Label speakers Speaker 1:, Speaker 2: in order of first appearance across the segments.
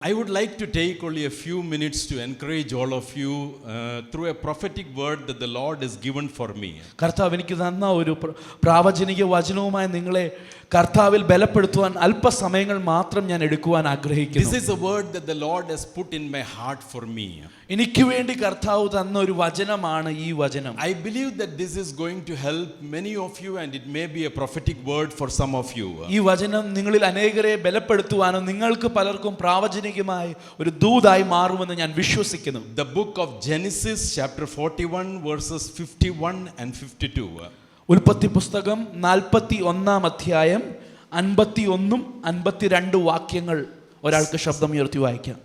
Speaker 1: I would like to take only a few minutes to encourage all of you through a prophetic word that the Lord has given for me.
Speaker 2: കർത്താവ് എനിക്ക് തന്ന ഒരു പ്രാവചനിക വചനവുമായി നിങ്ങളെ കർത്താവിൽ ബലപ്പെടുത്തുവാൻ അല്പസമയങ്ങൾ മാത്രം ഞാൻ എടുക്കുവാൻ ആഗ്രഹിക്കുന്നു.
Speaker 1: This is a word that the Lord has put in my heart for me.
Speaker 2: എനിക്ക് വേണ്ടി കർത്താവ് തന്ന ഒരു വചനമാണ് ഈ വചനം.
Speaker 1: I believe that this is going to help many of you and it may be a prophetic word for some of you.
Speaker 2: ഈ വചനം നിങ്ങളിൽ അനേകരെ ബലപ്പെടുത്തുവാനും നിങ്ങൾക്ക് പലർക്കും പ്രാവചനികമായ ഒരു ദൂതായി മാറുമെന്ന് ഞാൻ വിശ്വസിക്കുന്നു.
Speaker 1: The book of Genesis chapter 41 verses 51 and 52.
Speaker 2: ഉൽപ്പത്തി പുസ്തകം 41 അധ്യായം 51 52 വാക്യങ്ങൾ ഒരാൾക്ക് ശബ്ദം ഉയർത്തി വായിക്കാം.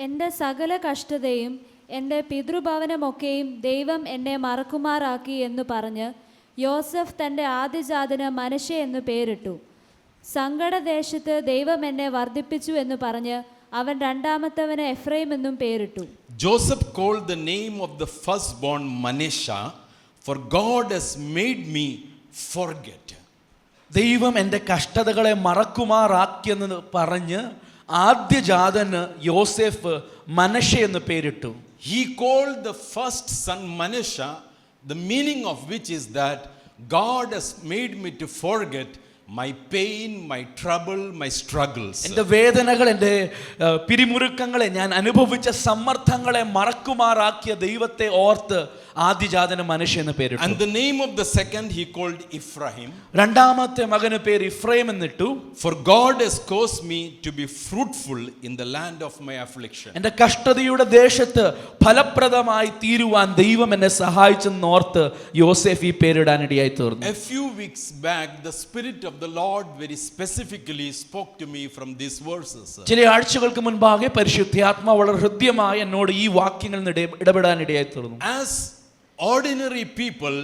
Speaker 3: എൻ്റെ സകല കഷ്ടതയും എൻ്റെ പിതൃഭവനമൊക്കെയും ദൈവം എന്നെ മറക്കുമാറാക്കി എന്ന് പറഞ്ഞ് യോസഫ് തൻ്റെ ആദ്യജാതന് മനശ്ശെ എന്ന് പേരിട്ടു. സങ്കടദേശത്ത് ദൈവം എന്നെ വർദ്ധിപ്പിച്ചു എന്ന് പറഞ്ഞ് അവൻ രണ്ടാമത്തവന് എഫ്രൈം എന്നും പേരിട്ടു.
Speaker 1: Joseph called the name of the firstborn Manasseh, for God has made me forget.
Speaker 2: ദൈവം എൻ്റെ കഷ്ടതകളെ മറക്കുമാറാക്കിയെന്ന് പറഞ്ഞ് ആദ്യജാതന് യോസേഫ് മനശ്ശെ എന്ന് പേരിട്ടു.
Speaker 1: He called the first son Manasseh, the meaning of which is that God has made me to forget my pain, my trouble, my struggles.
Speaker 2: എൻ്റെ വേദനകൾ, എൻ്റെ പിരിമുറുക്കങ്ങളെ, ഞാൻ അനുഭവിച്ച സമ്മർദ്ദങ്ങളെ മറക്കുമാറാക്കിയ ദൈവത്തെ ഓർത്ത് ആദ്യജാതന് മനശ്ശെ എന്ന് പേരിട്ടു.
Speaker 1: And the name of the second he called Ephraim.
Speaker 2: രണ്ടാമത്തെ മകന് പേര് ഇഫ്രൈം എന്നിട്ടു.
Speaker 1: For God has caused me to be fruitful in the land of my affliction.
Speaker 2: എൻ്റെ കഷ്ടതയുടെ ദേശത്ത് ഫലപ്രദമായി തീരുവാൻ ദൈവം എന്നെ സഹായിച്ചെന്ന് ഓർത്ത് യോസേഫ് ഈ പേരിടാനിടയായി തീർന്നു.
Speaker 1: A few weeks back the spirit of the Lord very specifically spoke to me from these verses.
Speaker 2: ചില ആഴ്ചകൾക്ക് മുൻപാകെ പരിശുദ്ധാത്മാവ് വളരെ ഹൃദ്യമായി എന്നോട് ഈ വാക്യങ്ങളിൽ ഇടപെടാനിടയായി തീർന്നു.
Speaker 1: As ordinary people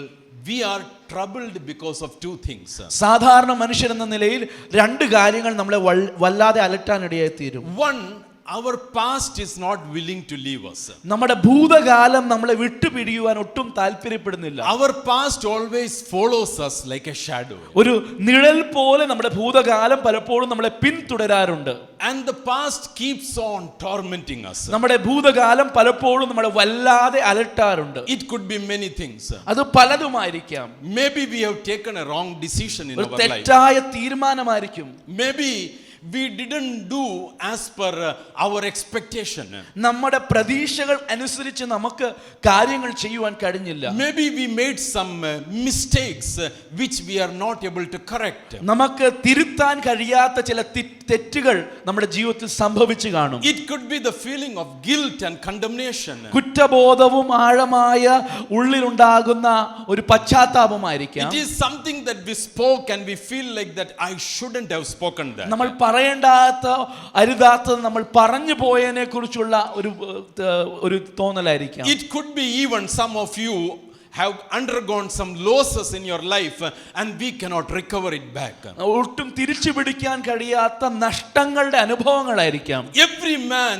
Speaker 1: we are troubled because of two things.
Speaker 2: സാധാരണ മനുഷ്യരെന്ന നിലയിൽ രണ്ട് കാര്യങ്ങൾ നമ്മളെ വല്ലാതെ അലട്ടാനിടയായി തീരും.
Speaker 1: One, our past is not willing to leave us.
Speaker 2: നമ്മുടെ ഭൂതകാലം നമ്മളെ വിട്ടുപിരിയുവാൻ ഒട്ടും താല്പര്യപ്പെടുന്നില്ല.
Speaker 1: Our past always follows us like a shadow.
Speaker 2: ഒരു നിഴൽ പോലെ നമ്മുടെ ഭൂതകാലം പലപ്പോഴും നമ്മളെ പിന്തുടരാറുണ്ട്.
Speaker 1: And the past keeps on tormenting us.
Speaker 2: നമ്മുടെ ഭൂതകാലം പലപ്പോഴും നമ്മളെ വല്ലാതെ അലട്ടാറുണ്ട്.
Speaker 1: It could be many things.
Speaker 2: അത് പലതുമായിരിക്കാം.
Speaker 1: Maybe we have taken a wrong decision in our life.
Speaker 2: തെറ്റായ തീരുമാനമായിരിക്കും.
Speaker 1: Maybe we didn't do as per our expectation.
Speaker 2: നമ്മുടെ പ്രതീക്ഷകൾ അനുസരിച്ച് നമുക്ക് കാര്യങ്ങൾ ചെയ്യുവാൻ കഴിഞ്ഞില്ല.
Speaker 1: Maybe we made some mistakes which we are not able to correct.
Speaker 2: നമുക്ക് തിരുത്താൻ കഴിയാത്ത ചില തെറ്റുകൾ നമ്മുടെ ജീവിതത്തിൽ സംഭവിച്ചു കാണും.
Speaker 1: It could be the feeling of guilt and condemnation.
Speaker 2: കുറ്റബോധവും ആഴമായ ഉള്ളിലുണ്ടാകുന്ന ഒരു പശ്ചാത്താപമായിരിക്കാം.
Speaker 1: It is something that we spoke and we feel like that I shouldn't have spoken that.
Speaker 2: നമ്മൾ പറയേണ്ടാത്ത അരുതാത്തത് നമ്മൾ പറഞ്ഞു പോയതിനെ കുറിച്ചുള്ള ഒരു തോന്നലായിരിക്കാം.
Speaker 1: It could be even some of you have undergone some losses in your life and we cannot recover it back.
Speaker 2: ഒട്ടും തിരിച്ചു പിടിക്കാൻ കഴിയാത്ത നഷ്ടങ്ങളുടെ അനുഭവങ്ങളായിരിക്കാം.
Speaker 1: Every man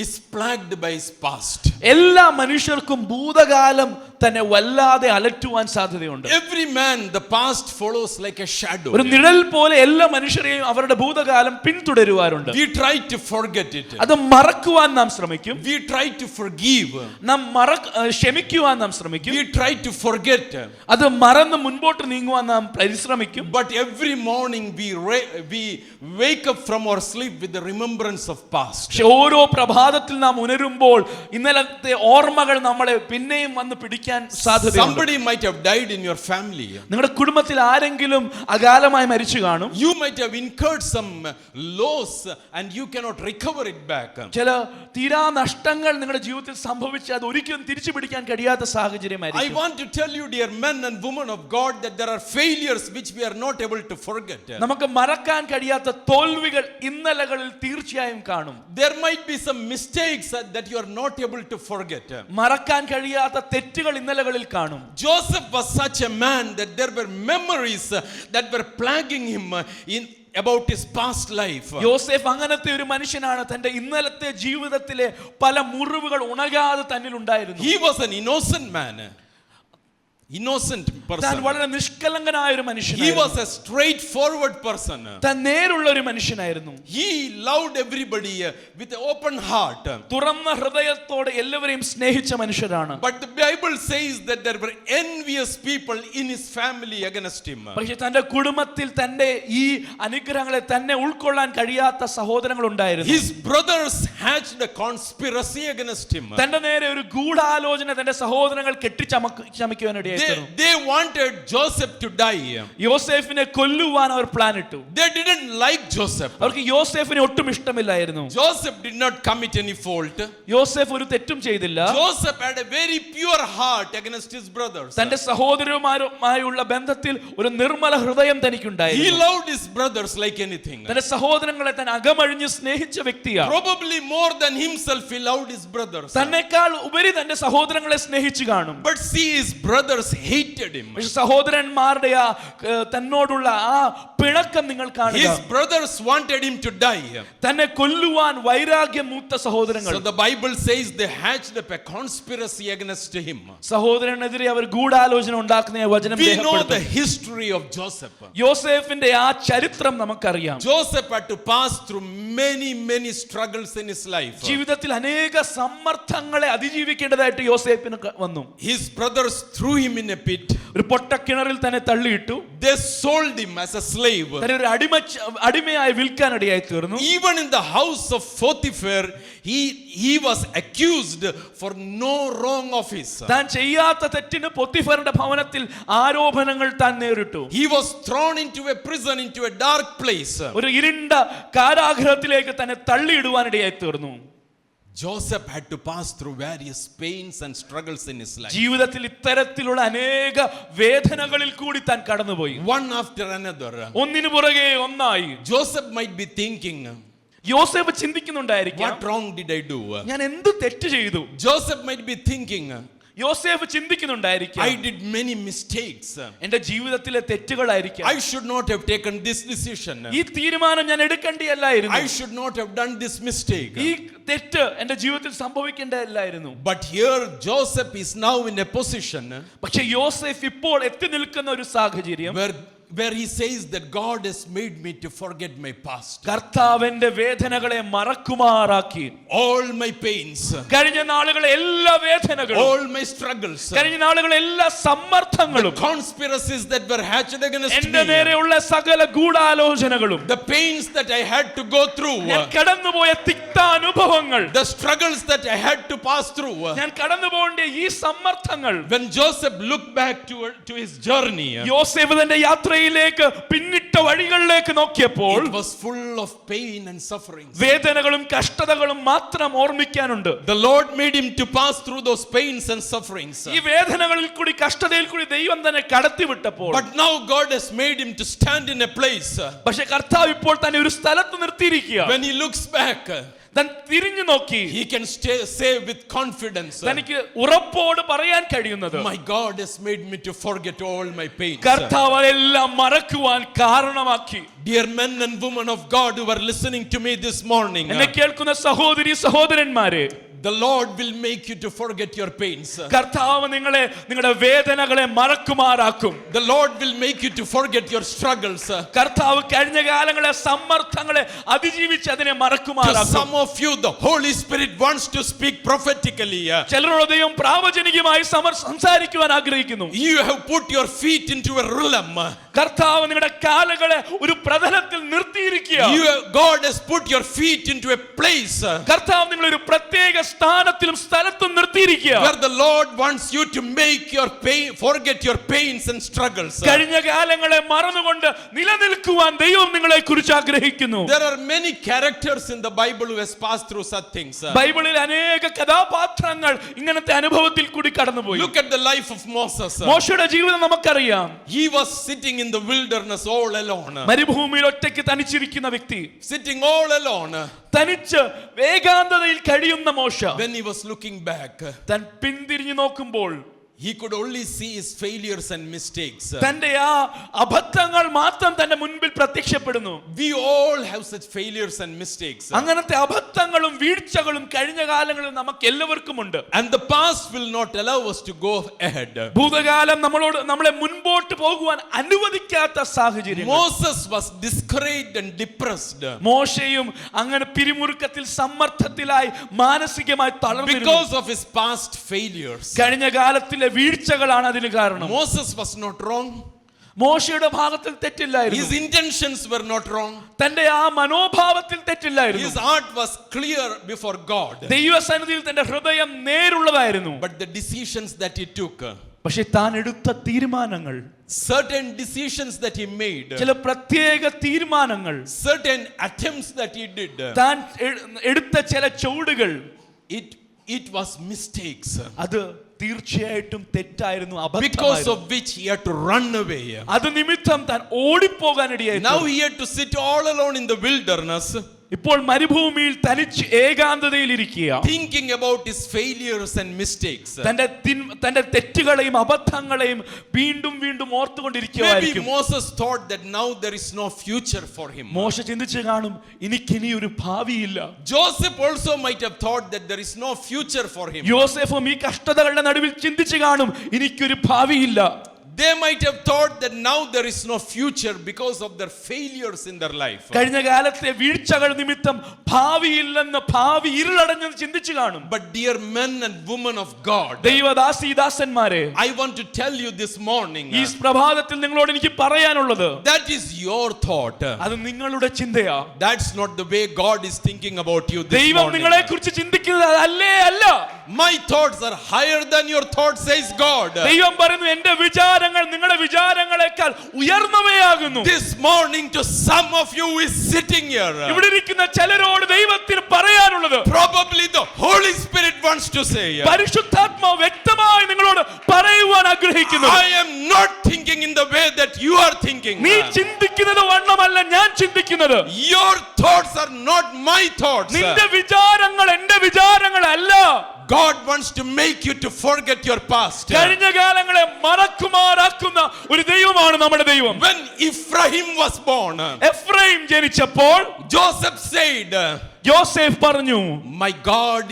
Speaker 1: is plagued by his past.
Speaker 2: എല്ലാ മനുഷ്യർക്കും ഭൂതകാലം തന്നെ വല്ലാതെ അലട്ടുവാൻ സാധ്യതയുണ്ട്.
Speaker 1: Every man, the past follows like a shadow.
Speaker 2: ഒരു നിഴൽ പോലെ എല്ലാ മനുഷ്യരെയും അവരുടെ ഭൂതകാലം പിന്തുടരുവാറുണ്ട്.
Speaker 1: We try to forget it.
Speaker 2: അത് മറക്കുവാൻ നാം ശ്രമിക്കും.
Speaker 1: We try to forgive.
Speaker 2: നാം ക്ഷമിക്കുവാൻ നാം ശ്രമിക്കും.
Speaker 1: We try to forget.
Speaker 2: അത് മറന്ന് മുൻപോട്ട് നീങ്ങുവാൻ നാം പരിശ്രമിക്കും.
Speaker 1: But every morning we wake up from our sleep with the remembrance of past.
Speaker 2: ഓരോ പ്രഭാതത്തിൽ നാം ഉണരുമ്പോൾ ഇന്നലത്തെ ഓർമ്മകൾ നമ്മളെ പിന്നെയും വന്ന് പിടിക്കാൻ സാധ്യതയുണ്ട്.
Speaker 1: Somebody might have died in your family.
Speaker 2: നിങ്ങളുടെ കുടുംബത്തിൽ ആരെങ്കിലും അകാലമായി മരിച്ചു കാണും.
Speaker 1: You might have incurred some loss and you cannot recover it back.
Speaker 2: ചില തീരാ നഷ്ടങ്ങൾ നിങ്ങളുടെ ജീവിതത്തിൽ സംഭവിച്ച് അത് ഒരിക്കലും തിരിച്ചു പിടിക്കാൻ കഴിയാത്ത സാഹചര്യമായിരിക്കും.
Speaker 1: I want to tell you, dear men and women of God, that there are failures which we are not able to forget.
Speaker 2: നമുക്ക് മറക്കാൻ കഴിയാത്ത തോൽവികൾ ഇന്നലകളിൽ തീർച്ചയായും കാണും.
Speaker 1: There might be some mistakes that you are not able to forget.
Speaker 2: മറക്കാൻ കഴിയാത്ത തെറ്റുകൾ ഇന്നലകളിൽ കാണും.
Speaker 1: Joseph was such a man that there were memories that were plaguing him in about his past life.
Speaker 2: യോസേഫ് അങ്ങനത്തെ ഒരു മനുഷ്യനാണ്. തന്റെ ഇന്നലത്തെ ജീവിതത്തിലെ പല മുറിവുകൾ ഉണങ്ങാതെ തന്നിൽ ഉണ്ടായിരുന്നു.
Speaker 1: He was an innocent man. innocent
Speaker 2: താൻ
Speaker 1: person.
Speaker 2: വളരെ നിഷ്കളങ്കനായ ഒരു
Speaker 1: He
Speaker 2: മനുഷ്യനായിരുന്നു.
Speaker 1: was a straightforward person.
Speaker 2: താൻ നേരുള്ള ഒരു മനുഷ്യനായിരുന്നു.
Speaker 1: He loved everybody with an open heart.
Speaker 2: തുറന്ന ഹൃദയത്തോടെ എല്ലാവരെയും സ്നേഹിച്ച മനുഷ്യരാണ്.
Speaker 1: But the Bible says that there were envious people in his family against him.
Speaker 2: പക്ഷേ തന്റെ കുടുംബത്തിൽ തന്റെ ഈ അനുഗ്രഹങ്ങളെ തന്നെ ഉൾക്കൊള്ളാൻ കഴിയാത്ത സഹോദരങ്ങൾ ഉണ്ടായിരുന്നു.
Speaker 1: His brothers hatched a conspiracy against him.
Speaker 2: തന്റെ നേരെ ഒരു ഗൂഢാലോചന തന്റെ സഹോദരങ്ങൾ കെട്ടിച്ചമയ്ക്കുവാനിടയായി.
Speaker 1: They wanted Joseph to die.
Speaker 2: യോസേഫിനെ കൊല്ലുവാൻ അവർ പ്ലാൻ ഇട്ടു.
Speaker 1: They didn't like Joseph.
Speaker 2: അവർക്ക് യോസേഫിനെ ഒട്ടും ഇഷ്ടമില്ലായിരുന്നു.
Speaker 1: Joseph did not commit any fault.
Speaker 2: യോസേഫ് ഒരു തെറ്റും ചെയ്തില്ല.
Speaker 1: Joseph had a very pure heart against his brothers.
Speaker 2: തന്റെ സഹോദരന്മാരുമായുള്ള ബന്ധത്തിൽ ഒരു നിർമ്മല ഹൃദയം
Speaker 1: He
Speaker 2: തനിക്കുണ്ടായിരുന്നു.
Speaker 1: loved his brothers like anything.
Speaker 2: തന്റെ സഹോദരങ്ങളെ താൻ അകമഴിഞ്ഞ് സ്നേഹിച്ച വ്യക്തിയാണ്.
Speaker 1: Probably more than himself, he loved his brothers.
Speaker 2: തന്നെക്കാൾ ഉപരി തന്റെ സഹോദരങ്ങളെ സ്നേഹിച്ചു കാണും.
Speaker 1: But see, his brothers hated him.
Speaker 2: പക്ഷെ സഹോദരന്മാരുടെ ആ തന്നോടുള്ള ആ പിണക്കം നിങ്ങൾ കാണുക.
Speaker 1: His brothers wanted him to die.
Speaker 2: തന്നെ കൊല്ലുവാൻ വൈരാഗ്യം മൂത്ത സഹോദരങ്ങൾ.
Speaker 1: So the Bible says they hatched up a conspiracy against him.
Speaker 2: സഹോദരനെതിരെ അവർ ഗൂഢാലോചന ഉണ്ടാക്കുന്ന വചനം
Speaker 1: We know the
Speaker 2: രേഖപ്പെടുത്തുന്നു.
Speaker 1: history of Joseph.
Speaker 2: യോസേഫിന്റെ ആ ചരിത്രം നമുക്കറിയാം.
Speaker 1: Joseph had to pass through many struggles in his life.
Speaker 2: ജീവിതത്തിൽ അനേക സമ്മർദ്ദങ്ങളെ അതിജീവിക്കേണ്ടതായിട്ട് യോസേഫിന് വന്നു.
Speaker 1: His brothers threw him in a pit.
Speaker 2: ഒരു പൊട്ടക്കിണറിൽ തന്നെ തള്ളിയിട്ടു.
Speaker 1: They sold him as a slave.
Speaker 2: തന്നെ ഒരു അടിമയായി വിൽക്കാനിടയായി തീർന്നു.
Speaker 1: Even in the house of Potiphar, he was accused for no wrong of his.
Speaker 2: താൻ ചെയ്യാത്ത തെറ്റിന് പൊത്തിഫറിന്റെ ഭവനത്തിൽ ആരോപണങ്ങൾ താൻ നേരിട്ടു.
Speaker 1: He was thrown into a prison, into a dark place.
Speaker 2: ഒരു ഇരുണ്ട കാരാഗൃഹത്തിലേക്ക് തന്നെ തള്ളിയിടുവാനിടയായി തീർന്നു.
Speaker 1: Joseph had to pass through various pains and struggles in his life.
Speaker 2: ജീവിതത്തിൽ ഇത്തരത്തിലുള്ള അനേക വേദനകളിൽ കൂടി താൻ കടന്നുപോയി.
Speaker 1: One after another.
Speaker 2: ഒന്നിനു പുറകെ ഒന്നായി.
Speaker 1: Joseph might be thinking,
Speaker 2: യോസേഫ് ചിന്തിക്കുന്നുണ്ടായിരിക്കാം,
Speaker 1: what wrong did I do?
Speaker 2: ഞാൻ എന്ത് തെറ്റ് ചെയ്തു?
Speaker 1: Joseph might be thinking,
Speaker 2: യോസേഫ് ചിന്തിക്കുന്നുണ്ടായിരിക്കാം,
Speaker 1: I did many mistakes.
Speaker 2: എന്റെ ജീവിതത്തിലെ തെറ്റുകളായിരിക്കാം.
Speaker 1: I should not have taken this decision.
Speaker 2: ഈ തീരുമാനം ഞാൻ എടുക്കേണ്ടിയല്ലായിരുന്നു.
Speaker 1: I should not have done this mistake.
Speaker 2: ഈ തെറ്റ് എന്റെ ജീവിതത്തിൽ സംഭവിക്കേണ്ടതല്ലായിരുന്നു.
Speaker 1: But here Joseph is now in a position
Speaker 2: പക്ഷെ യോസേഫ് ഇപ്പോൾ എത്തി നിൽക്കുന്ന ഒരു സാഹചര്യം
Speaker 1: where he says that God has made me to forget my past.
Speaker 2: കർത്താവിന്റെ വേദനകളെ മറക്കുമാറാക്കി.
Speaker 1: All my pains,
Speaker 2: കഴിഞ്ഞ നാളുകളെ എല്ലാ വേദനകളും,
Speaker 1: all my struggles,
Speaker 2: കഴിഞ്ഞ നാളുകളെ എല്ലാ സമ്മർദ്ദങ്ങളും,
Speaker 1: the conspiracies that were hatched against
Speaker 2: എന്റെ
Speaker 1: me,
Speaker 2: നേരെയുള്ള സകല ഗൂഢാലോചനകളും,
Speaker 1: the pains that I had to go through,
Speaker 2: ഞാൻ കടന്നുപോയ തിക്താനുഭവങ്ങൾ,
Speaker 1: the struggles that I had to pass through.
Speaker 2: ഞാൻ കടന്നുപോകേണ്ട ഈ സമ്മർദ്ദങ്ങൾ,
Speaker 1: When Joseph looked back to his journey,
Speaker 2: യോസേഫ് തന്റെ യാത്രയിലേക്ക് പിന്നിട്ട വഴികളിലേക്ക് നോക്കിയപ്പോൾ
Speaker 1: it was full of pain and suffering.
Speaker 2: വേദനകളും കഷ്ടതകളും മാത്രം ഓർമ്മിക്കാനുണ്ട്.
Speaker 1: The Lord made him to pass through those pains and sufferings.
Speaker 2: ഈ വേദനകളിൽ കൂടി കഷ്ടതയിൽ കൂടി ദൈവം തന്നെ കടത്തിവിട്ടപ്പോൾ,
Speaker 1: But now God has made him to stand in a place.
Speaker 2: പക്ഷെ കർത്താവ് ഇപ്പോൾ തന്നെ ഒരു സ്ഥലത്ത് നിർത്തിയിരിക്കുക.
Speaker 1: When he looks back,
Speaker 2: താൻ തിരിഞ്ഞു നോക്കി
Speaker 1: he can say with confidence,
Speaker 2: തനിക്ക് ഉറപ്പോട് പറയാൻ കഴിയുന്നത്,
Speaker 1: my God has made me to forget all my pains.
Speaker 2: കർത്താവ് എല്ലാം മറക്കുവാൻ കാരണമാക്കി.
Speaker 1: Dear men and women of God who are listening to me this morning,
Speaker 2: എന്നെ കേൾക്കുന്ന സഹോദരി സഹോദരന്മാരെ,
Speaker 1: the Lord will make you to forget your pains.
Speaker 2: കർത്താവ് നിങ്ങളുടെ വേദനകളെ മറക്കുമാറാക്കും.
Speaker 1: The Lord will make you to forget your struggles.
Speaker 2: കർത്താവ് കഴിഞ്ഞ കാലങ്ങളെ സമ്മർദ്ദങ്ങളെ അതിജീവിച്ച് അതിനെ
Speaker 1: To
Speaker 2: മറക്കുമാറാക്കും.
Speaker 1: some of you, the Holy Spirit wants to speak prophetically.
Speaker 2: ചിലരോട് ദൈവം പ്രാവചനികമായി സംസാരിക്കുവാൻ ആഗ്രഹിക്കുന്നു.
Speaker 1: You have put your feet into a rhythm.
Speaker 2: കർത്താവ് നിങ്ങളുടെ കാലുകളെ ഒരു പ്രതലത്തിൽ നിർത്തിയിരിക്കുക.
Speaker 1: God has put your feet into a place
Speaker 2: കർത്താവ് നിങ്ങളെ ഒരു പ്രത്യേക സ്ഥാനത്തിലും സ്ഥലത്തും നിർത്തിയിരിക്കുക.
Speaker 1: where the Lord wants you to make your pain, forget your pains and struggles.
Speaker 2: കഴിഞ്ഞ കാലങ്ങളെ മറന്നുകൊണ്ട് നിലനിൽക്കുവാൻ ദൈവം നിങ്ങളെ കുറിച്ച് ആഗ്രഹിക്കുന്നു.
Speaker 1: There are many characters in the Bible who has passed through such things.
Speaker 2: ബൈബിളിൽ അനേക കഥാപാത്രങ്ങൾ ഇങ്ങനത്തെ അനുഭവത്തിൽ കൂടി കടന്നുപോയി.
Speaker 1: Look at the life of Moses.
Speaker 2: മോശയുടെ ജീവിതം നമുക്കറിയാം.
Speaker 1: He was sitting in the wilderness all alone.
Speaker 2: മരുഭൂമിയിൽ ഒറ്റയ്ക്ക് തനിച്ചിരിക്കുന്ന വ്യക്തി,
Speaker 1: Sitting all alone.
Speaker 2: തനിച്ച് ഏകാന്തതയിൽ കഴിയുന്ന മോശ,
Speaker 1: When he was looking back,
Speaker 2: താൻ പിന്തിരിഞ്ഞു നോക്കുമ്പോൾ
Speaker 1: he could only see his failures and mistakes.
Speaker 2: തന്റെ ആ അബദ്ധങ്ങൾ മാത്രം തന്റെ മുൻപിൽ പ്രത്യക്ഷപ്പെടുന്നു.
Speaker 1: We all have such failures and mistakes.
Speaker 2: അങ്ങനത്തെ അബദ്ധങ്ങളും വീഴ്ചകളും കഴിഞ്ഞ കാലങ്ങളിൽ നമുക്ക് എല്ലാവർക്കും ഉണ്ട്.
Speaker 1: And the past will not allow us to go ahead.
Speaker 2: ഭൂതകാലം നമ്മളെ മുൻപോട്ട് പോകുവാൻ അനുവദിക്കാത്ത സാഹചര്യം.
Speaker 1: Moses was discouraged and depressed.
Speaker 2: മോശയും അങ്ങനെ പിരിമുറുക്കത്തിൽ സമ്മർദ്ദത്തിലായി മാനസികമായി തളർന്നിരുന്നു.
Speaker 1: Because of his past failures.
Speaker 2: കഴിഞ്ഞ കാലത്തിലെ വീഴ്ചകളാണ് അതിന് കാരണം.
Speaker 1: Moses was not wrong.
Speaker 2: മോശയുടെ ഭാഗത്തിൽ തെറ്റില്ലായിരുന്നു.
Speaker 1: His intentions were not wrong.
Speaker 2: തന്റെ ആ മനോഭാവത്തിൽ തെറ്റില്ലായിരുന്നു.
Speaker 1: His heart was clear before God.
Speaker 2: ദൈവസന്നിധിയിൽ തന്റെ ഹൃദയം നേരുള്ളതായിരുന്നു.
Speaker 1: But the decisions that he took,
Speaker 2: പക്ഷെ താൻ എടുത്ത തീരുമാനങ്ങൾ,
Speaker 1: certain decisions that he made,
Speaker 2: ചില പ്രത്യേക തീരുമാനങ്ങൾ,
Speaker 1: certain attempts that he did,
Speaker 2: താൻ എടുത്ത ചില ചുവടുകൾ,
Speaker 1: it was mistakes.
Speaker 2: അത് തീർച്ചയായിട്ടും തെറ്റായിരുന്നു,
Speaker 1: Because
Speaker 2: അബദ്ധമായിരുന്നു.
Speaker 1: of which he had to run away.
Speaker 2: അത് നിമിത്തം താൻ ഓടിപ്പോകാൻ ഇടയായി.
Speaker 1: Now he had to sit all alone in the wilderness,
Speaker 2: ഇപ്പോൾ മരുഭൂമിയിൽ തനിച്ച് ഏകാന്തതയിൽ ഇരിക്കുക,
Speaker 1: thinking about his failures and mistakes.
Speaker 2: തന്റെ തെറ്റുകളെയും അബദ്ധങ്ങളെയും വീണ്ടും വീണ്ടും
Speaker 1: Maybe
Speaker 2: ഓർത്തുകൊണ്ടിരിക്കുകയായിരിക്കും.
Speaker 1: Moses thought that now there is no future for him.
Speaker 2: മോശ ചിന്തിച്ചു കാണും, എനിക്കിനി ഒരു ഭാവിയില്ല.
Speaker 1: Joseph also might have thought that there is no future for him.
Speaker 2: യോസേഫും ഈ കഷ്ടതകളുടെ നടുവിൽ ചിന്തിച്ചു കാണും, എനിക്കൊരു ഭാവിയില്ല.
Speaker 1: They might have thought that now there is no future because of their failures in their life.
Speaker 2: കഴിഞ്ഞ കാലത്തെ വീഴ്ചകൾ നിമിത്തം ഭാവിയില്ലെന്ന്, ഭാവി ഇരുളടഞ്ഞെന്ന് ചിന്തിച്ചു കാണും.
Speaker 1: But dear men and women of God,
Speaker 2: ദൈവദാസീദാസന്മാരെ,
Speaker 1: I want to tell you this morning,
Speaker 2: ഈ പ്രഭാതത്തിൽ നിങ്ങളോട് എനിക്ക് പറയാനുള്ളത്,
Speaker 1: that is your thought.
Speaker 2: അത് നിങ്ങളുടെ ചിന്തയാ.
Speaker 1: That's not the way God is thinking about you this
Speaker 2: ദൈവം
Speaker 1: morning.
Speaker 2: നിങ്ങളെ കുറിച്ച് ചിന്തിക്കുന്നത് അല്ല.
Speaker 1: My thoughts are higher than your thoughts, says God.
Speaker 2: ദൈവം പറയുന്നു, എന്റെ വിചാരങ്ങൾ നിങ്ങളുടെ വിചാരങ്ങളെക്കാൾ ഉയർന്നവയാകുന്നു.
Speaker 1: This morning to some of you is sitting here,
Speaker 2: ഇവിടെ ഇരിക്കുന്ന ചിലരോട് ദൈവത്തിന് പറയാനുള്ളത്,
Speaker 1: probably the Holy Spirit wants to say,
Speaker 2: പരിശുദ്ധാത്മാവ് വ്യക്തമായി നിങ്ങളോട് പറയുവാൻ ആഗ്രഹിക്കുന്നു.
Speaker 1: I am not thinking in the way that you are thinking.
Speaker 2: നീ ചിന്തിക്കുന്നത് വണ്ണമല്ല ഞാൻ ചിന്തിക്കുന്നത്.
Speaker 1: Your thoughts are not my thoughts.
Speaker 2: നിന്റെ വിചാരങ്ങൾ എന്റെ വിചാരങ്ങളല്ല.
Speaker 1: God wants to make you to forget your past.
Speaker 2: കഴിഞ്ഞ കാലങ്ങളെ മറക്കുമാറാക്കുന്ന ഒരു ദൈവമാണ് നമ്മുടെ ദൈവം.
Speaker 1: When Ephraim was born,
Speaker 2: Ephraim ജനിച്ചപ്പോൾ
Speaker 1: Joseph said,
Speaker 2: യോസേഫ് പറഞ്ഞു,
Speaker 1: my God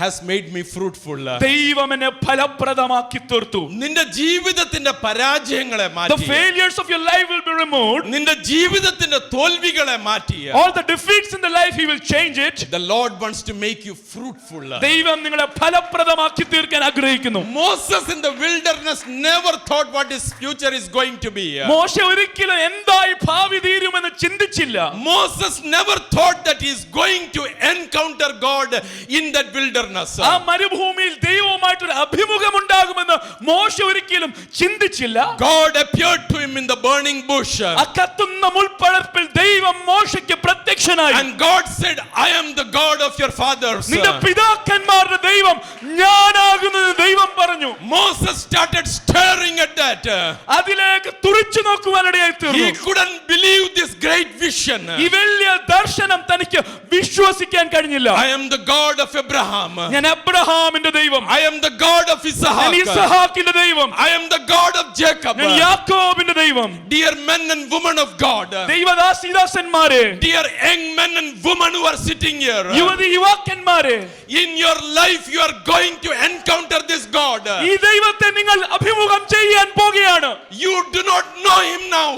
Speaker 1: has made me fruitful.
Speaker 2: ദൈവം എന്നെ ഫലപ്രദമാക്കി തീർത്തു.
Speaker 1: നിന്റെ ജീവിതത്തിന്റെ പരാജയങ്ങളെ
Speaker 2: The
Speaker 1: മാറ്റി,
Speaker 2: failures of your life will be removed.
Speaker 1: നിന്റെ ജീവിതത്തിന്റെ തോൽവികളെ മാറ്റി,
Speaker 2: All the defeats in the life he will change it.
Speaker 1: the Lord wants to make you fruitful.
Speaker 2: ദൈവം നിങ്ങളെ ഫലപ്രദമാക്കി തീർക്കാൻ ആഗ്രഹിക്കുന്നു.
Speaker 1: Moses in the wilderness never thought what his future is going to be.
Speaker 2: മോശ ഒരിക്കലും എന്തായി ഭാവി തീരുമെന്ന് ചിന്തിച്ചില്ല.
Speaker 1: Moses never thought that he is going to encounter God in that wilderness.
Speaker 2: ആ മരുഭൂമിയിൽ ദൈവവുമായിട്ടൊരു അഭിമുഖം ഉണ്ടാകുമെന്ന് മോശ ഒരിക്കലും ചിന്തിച്ചില്ല.
Speaker 1: God appeared to him in the burning bush.
Speaker 2: ആ കത്തുന്ന മുൾപ്പടർപ്പിൽ ദൈവം മോശയ്ക്ക് പ്രത്യക്ഷനായി.
Speaker 1: And God said, I am the God of your fathers.
Speaker 2: നിന്റെ പിതാക്കന്മാരുടെ ദൈവം ഞാനാകുന്നത് ദൈവം പറഞ്ഞു.
Speaker 1: Moses started staring at that.
Speaker 2: അതിലേക്ക് തുറിച്ചു നോക്കുവാനിടയായി
Speaker 1: He
Speaker 2: തീർന്നു.
Speaker 1: couldn't believe this great vision.
Speaker 2: ഈ വലിയ ദർശനം തനിക്ക് വിശ്വസിക്കാൻ കഴിഞ്ഞില്ല.
Speaker 1: I am the God of Abraham.
Speaker 2: ഞാൻ അബ്രഹാമിന്റെ ദൈവം,
Speaker 1: I am the God of
Speaker 2: ഞാൻ
Speaker 1: Isaac.
Speaker 2: ഇസഹാക്കിന്റെ ദൈവം,
Speaker 1: I am the God of Jacob.
Speaker 2: ഞാൻ യാക്കോബിന്റെ ദൈവം.
Speaker 1: Dear men and women of God,
Speaker 2: ദൈവദാസീദാസന്മാരെ,
Speaker 1: dear young men and women who are sitting here,
Speaker 2: യുവതി യുവാക്കന്മാരെ,
Speaker 1: in your life you are going to encounter this God.
Speaker 2: ഈ ദൈവത്തെ നിങ്ങൾ അഭിമുഖം ചെയ്യാൻ പോകുകയാണ്.
Speaker 1: You do not know him now,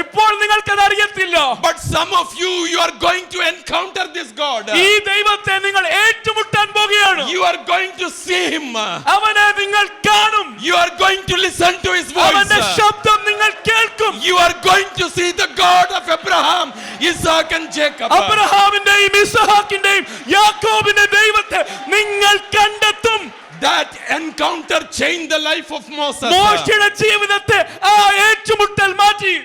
Speaker 2: ഇപ്പോൾ നിങ്ങൾക്കത് അറിയത്തില്ല.
Speaker 1: but some of you are going to encounter this God.
Speaker 2: ഈ ദൈവത്തെ നിങ്ങൾ ഏറ്റുമുട്ടാൻ പോകുകയാണ്.
Speaker 1: You are going to see him.
Speaker 2: അവനെ നിങ്ങൾ കാണും.
Speaker 1: You are going to listen to his voice.
Speaker 2: അവന്റെ ശബ്ദം നിങ്ങൾ കേൾക്കും.
Speaker 1: You are going to see the God of Abraham, Isaac and Jacob.
Speaker 2: അബ്രഹാമിന്റെയും ഇസഹാക്കിന്റെയും യാക്കോബിന്റെ ദൈവത്തെ നിങ്ങൾ കണ്ടെത്തും.
Speaker 1: That encounter changed the life of Moses.
Speaker 2: മോശയുടെ ജീവിതത്തെ ആ ഏറ്റുമുട്ടൽ മാറ്റി.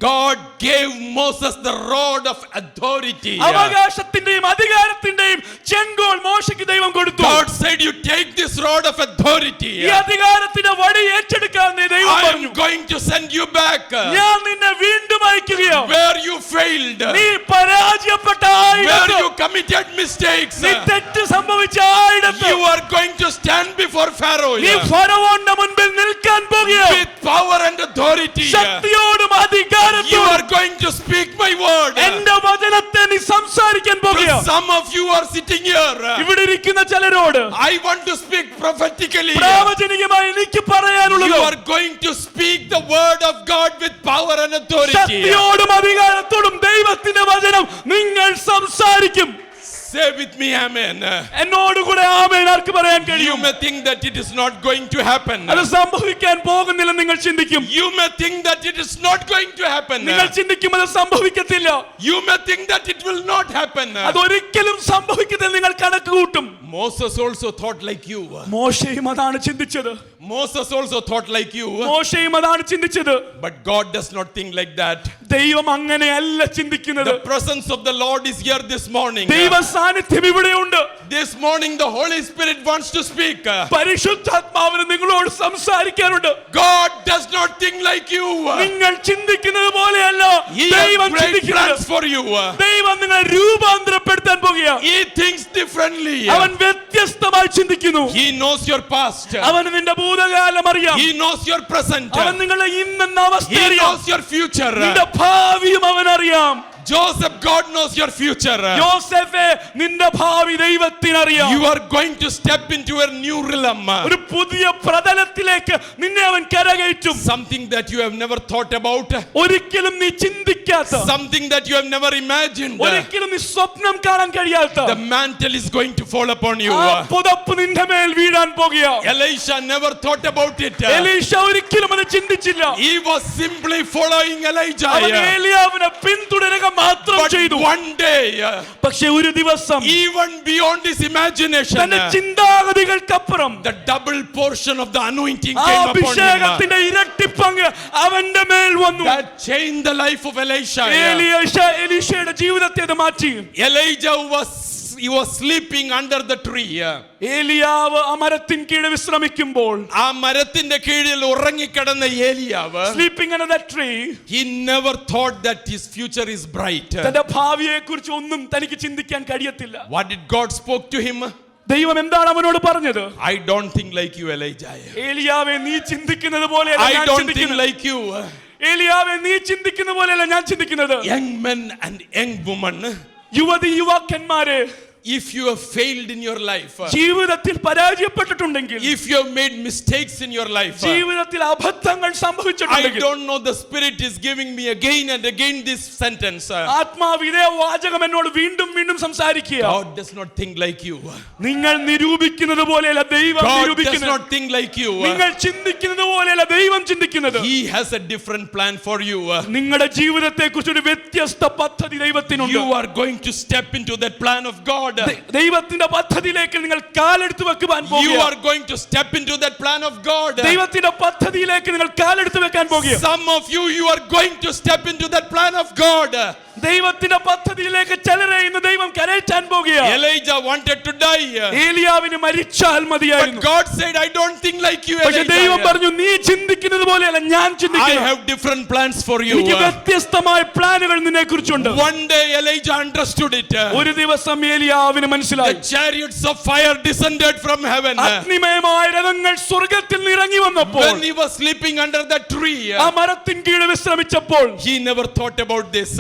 Speaker 1: God gave Moses the rod of authority.
Speaker 2: അവകാശത്തിന്റെയും അധികാരത്തിന്റെയും ചെങ്കോൽ മോശയ്ക്ക് ദൈവം കൊടുത്തു.
Speaker 1: God said, you take this rod of authority.
Speaker 2: ഈ അധികാരത്തിന്റെ വടി ഏറ്റെടുക്കുക. എന്ന് ദൈവം
Speaker 1: I am
Speaker 2: പറഞ്ഞു.
Speaker 1: going to send you back
Speaker 2: ഞാൻ നിന്നെ വീണ്ടും അയക്കുകയോ,
Speaker 1: where you failed,
Speaker 2: നീ പരാജയപ്പെട്ട
Speaker 1: where
Speaker 2: ആയിടത്ത്,
Speaker 1: you committed mistakes.
Speaker 2: നീ തെറ്റ് സംഭവിച്ച ആയിടത്ത്
Speaker 1: You are going to stand before Pharaoh
Speaker 2: നീ ഫറവോന്റെ മുൻപിൽ നിൽക്കാൻ പോകുകയോ,
Speaker 1: with power and authority.
Speaker 2: ശക്തിയോടും
Speaker 1: You
Speaker 2: അധികാരത്തോടും
Speaker 1: are going to speak my word.
Speaker 2: എന്റെ വചനത്തെ നീ സംസാരിക്കാൻ പോകുകയോ.
Speaker 1: To some of you are sitting here.
Speaker 2: ഇവിടെ ഇരിക്കുന്ന ചിലരോട്
Speaker 1: I want to speak prophetically.
Speaker 2: പ്രാവചനികമായി എനിക്ക്
Speaker 1: You
Speaker 2: പറയാനുള്ളത്,
Speaker 1: are going to speak the word of God with power and authority.
Speaker 2: ശക്തിയോടും അധികാരത്തോടും ദൈവത്തിന്റെ വചനം നിങ്ങൾ സംസാരിക്കും.
Speaker 1: Say with me, amen.
Speaker 2: എന്നോടുകൂടെ ആമേൻ ആർക്ക് പറയാൻ
Speaker 1: You
Speaker 2: കഴിയും?
Speaker 1: may think that it is not going to happen.
Speaker 2: അത് സംഭവിക്കാൻ പോകുന്നില്ലെന്ന് നിങ്ങൾ ചിന്തിക്കും.
Speaker 1: You may think that it is not going to happen.
Speaker 2: നിങ്ങൾ ചിന്തിക്കും അത് സംഭവിക്കത്തില്ല,
Speaker 1: You may think that it will not happen.
Speaker 2: അതൊരിക്കലും സംഭവിക്കത്തില്ല, നിങ്ങൾ കണക്ക് കൂട്ടും.
Speaker 1: Moses also thought like you.
Speaker 2: മോശയും അതാണ് ചിന്തിച്ചത്.
Speaker 1: Moses also thought like you.
Speaker 2: മോശയും അതാണ് ചിന്തിച്ചത്.
Speaker 1: But God does not think like that.
Speaker 2: ദൈവം അങ്ങനെയല്ല ചിന്തിക്കുന്നത്.
Speaker 1: The presence of the Lord is here this morning.
Speaker 2: ദൈവ സാന്നിധ്യം ഇവിടെയുണ്ട്.
Speaker 1: This morning the Holy Spirit wants to speak.
Speaker 2: പരിശുദ്ധാത്മാവിന് നിങ്ങളോട് സംസാരിക്കാനുണ്ട്.
Speaker 1: God does not think like you.
Speaker 2: നിങ്ങൾ ചിന്തിക്കുന്നത് പോലെയല്ല
Speaker 1: He
Speaker 2: ദൈവം
Speaker 1: has great
Speaker 2: ചിന്തിക്കുന്നത്.
Speaker 1: plans for you.
Speaker 2: ദൈവം നിങ്ങളെ രൂപാന്തരപ്പെടുത്താൻ പോകുകയാണ്.
Speaker 1: He thinks differently.
Speaker 2: അവൻ വ്യത്യസ്തമായി ചിന്തിക്കുന്നു.
Speaker 1: He knows your past.
Speaker 2: അവന് നിന്റെ ഭൂതകാലം അറിയാം.
Speaker 1: He knows your present.
Speaker 2: അവൻ നിങ്ങളെ ഇന്നെന്ന അവസ്ഥ
Speaker 1: He
Speaker 2: അറിയാം.
Speaker 1: knows your future.
Speaker 2: നിന്റെ ഭാവിയും അവൻ അറിയാം.
Speaker 1: Joseph, God knows your future.
Speaker 2: യോസേഫേ, നിന്റെ ഭാവി ദൈവത്തിനറിയാം.
Speaker 1: You are going to step into a new realm.
Speaker 2: ഒരു പുതിയ പ്രതലത്തിലേക്ക് നിന്നെ അവൻ കരകയറ്റും.
Speaker 1: Something that you have never thought about.
Speaker 2: ഒരിക്കലും നീ ചിന്തിക്കാത്ത,
Speaker 1: Something that you have never imagined.
Speaker 2: ഒരിക്കലും നീ സ്വപ്നം കാണാൻ കഴിയാത്ത
Speaker 1: The mantle is going to fall upon you.
Speaker 2: ആ പുതപ്പ് നിന്റെ മേൽ വീഴാൻ പോകുകയാണ്.
Speaker 1: Elisha never thought about it.
Speaker 2: എലീശ ഒരിക്കലും അത് ചിന്തിച്ചില്ല.
Speaker 1: He was simply following Elijah.
Speaker 2: അവൻ ഏലിയാവിനെ പിന്തുടരുക മാത്രം
Speaker 1: But
Speaker 2: ചെയ്തു.
Speaker 1: one day,
Speaker 2: പക്ഷേ ഒരു ദിവസം
Speaker 1: even beyond his imagination,
Speaker 2: തന്റെ ചിന്താഗതികൾക്കപ്പുറം
Speaker 1: the double portion of the anointing
Speaker 2: ആ
Speaker 1: came upon him.
Speaker 2: അഭിഷേകത്തിന്റെ ഇരട്ടി പങ്ക് അവന്റെ മേൽ വന്നു.
Speaker 1: That changed the life of Elisha.
Speaker 2: എലീശയുടെ ജീവിതത്തെ അത് മാറ്റി.
Speaker 1: Elijah was sleeping under the tree.
Speaker 2: ഏലിയാവ് ആ മരത്തിൻ കീഴിൽ വിശ്രമിക്കുമ്പോൾ,
Speaker 1: ആ മരത്തിന്റെ കീഴിൽ ഉറങ്ങിക്കിടന്ന ഏലിയാവ്,
Speaker 2: sleeping under that tree,
Speaker 1: he never thought that his future is bright.
Speaker 2: തന്റെ ഭാവിയെ കുറിച്ച് ഒന്നും തനിക്ക് ചിന്തിക്കാൻ കഴിയത്തില്ല.
Speaker 1: What did God spoke to him?
Speaker 2: ദൈവം എന്താണ് അവനോട് പറഞ്ഞത്?
Speaker 1: I don't think like you, Elijah.
Speaker 2: ഏലിയാവേ, നീ ചിന്തിക്കുന്നത് പോലെയല്ല
Speaker 1: I
Speaker 2: ഞാൻ
Speaker 1: don't think
Speaker 2: ചിന്തിക്കുന്നത്.
Speaker 1: like you.
Speaker 2: ഏലിയാവേ, നീ ചിന്തിക്കുന്ന പോലെയല്ല ഞാൻ ചിന്തിക്കുന്നത്.
Speaker 1: Young men and young women,
Speaker 2: യുവതി യുവാക്കന്മാരെ,
Speaker 1: if you have failed in your life,
Speaker 2: ജീവിതത്തിൽ പരാജയപ്പെട്ടിട്ടുണ്ടെങ്കിൽ,
Speaker 1: if you have made mistakes in your life,
Speaker 2: ജീവിതത്തിൽ അബദ്ധങ്ങൾ
Speaker 1: I
Speaker 2: സംഭവിച്ചിട്ടുണ്ടെങ്കിൽ,
Speaker 1: don't know, the Spirit is giving me again and again this sentence.
Speaker 2: ആത്മാവ് ഇതേ വാചകം എന്നോട് വീണ്ടും വീണ്ടും സംസാരിക്കുക.
Speaker 1: God does not think like you.
Speaker 2: നിങ്ങൾ നിരൂപിക്കുന്നത് പോലെയല്ല ദൈവം
Speaker 1: God does
Speaker 2: നിരൂപിക്കുന്നത്.
Speaker 1: not think like you.
Speaker 2: നിങ്ങൾ ചിന്തിക്കുന്നത് പോലെയല്ല ദൈവം ചിന്തിക്കുന്നത്.
Speaker 1: He has a different plan for you.
Speaker 2: നിങ്ങളുടെ ജീവിതത്തെ കുറിച്ച് ഒരു വ്യത്യസ്ത പദ്ധതി ദൈവത്തിനുണ്ട്.
Speaker 1: You are going to step into that plan of God.
Speaker 2: ദൈവത്തിന്റെ പദ്ധതിയിലേക്ക് നിങ്ങൾ കാലെടുത്ത് വെക്കുവാൻ
Speaker 1: You
Speaker 2: പോകുക.
Speaker 1: are going to step into that plan of God.
Speaker 2: ദൈവത്തിന്റെ പദ്ധതിയിലേക്ക് നിങ്ങൾ കാലെടുത്ത് വെക്കാൻ പോകുക.
Speaker 1: Some of you are going to step into that plan of God.
Speaker 2: ദൈവത്തിന്റെ പദ്ധതിയിലേക്ക് ചിലരെ ഇന്ന് ദൈവം കരയറ്റാൻ പോകുകയാണ്.
Speaker 1: Elijah wanted to die.
Speaker 2: ഏലിയാവിന് മരിച്ചാൽ
Speaker 1: But
Speaker 2: മതിയായിരുന്നു.
Speaker 1: God said, I don't think like you,
Speaker 2: പക്ഷേ ദൈവം
Speaker 1: Elijah.
Speaker 2: പറഞ്ഞു, നീ ചിന്തിക്കുന്നത് പോലെയല്ല ഞാൻ
Speaker 1: I
Speaker 2: ചിന്തിക്കുന്നത്.
Speaker 1: have different plans for you.
Speaker 2: എനിക്ക് വ്യത്യസ്തമായ പ്ലാനുകൾ നിന്നെ കുറിച്ചുണ്ട്.
Speaker 1: One day Elijah understood it.
Speaker 2: ഒരു ദിവസം ഏലിയാവിന് മനസ്സിലായി.
Speaker 1: The chariots of fire descended from heaven.
Speaker 2: അഗ്നിമയമായ രഥങ്ങൾ സ്വർഗ്ഗത്തിൽ നിന്ന് ഇറങ്ങി വന്നപ്പോൾ,
Speaker 1: When he was sleeping under the tree,
Speaker 2: ആ മരത്തിൻ കീഴിൽ വിശ്രമിച്ചപ്പോൾ,
Speaker 1: he never thought about this.